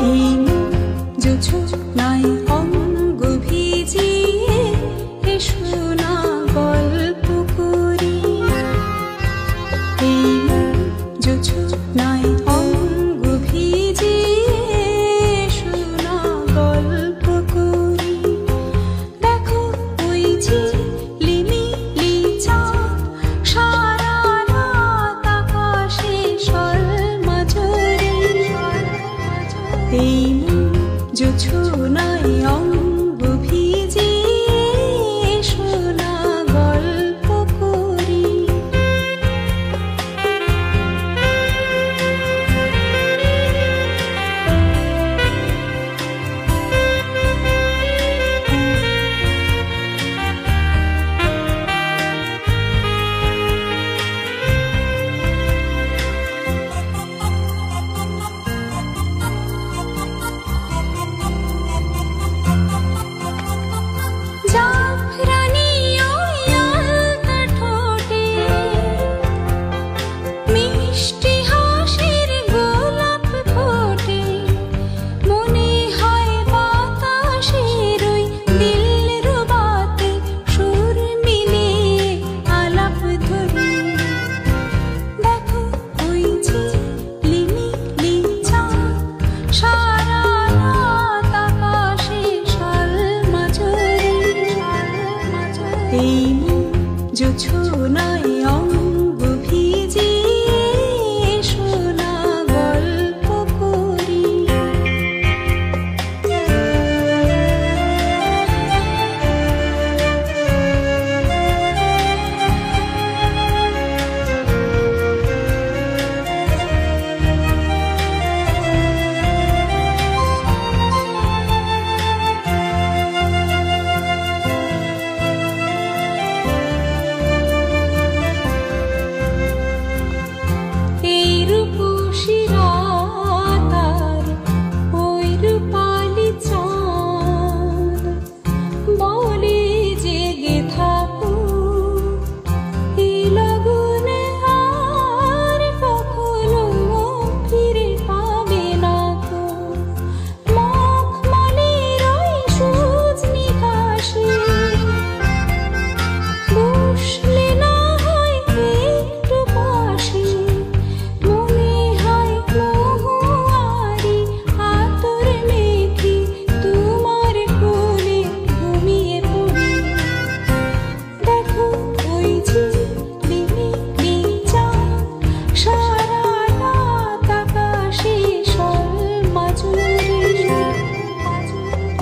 এই জোছনায় অঙ্গ ভিজিয়ে এসো না গল্প করি। এই জোছনায় অঙ্গ ভিজিয়ে এসো না গল্প করি। দেখো ওই ঝিলিমিলি চাঁদ সারা রাত আকাশে সলমাঝরি। এই জোছনায় অঙ্গ ভিজিয়ে এসো না গল্প করি। এই জোছনায় অঙ্গ ভিজিয়ে এসো না গল্প করি।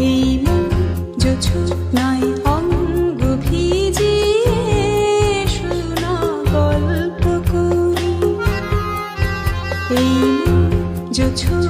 এই জোছনায় অঙ্গ ভিজিয়ে এসো না গল্প করি। এই জোছনায়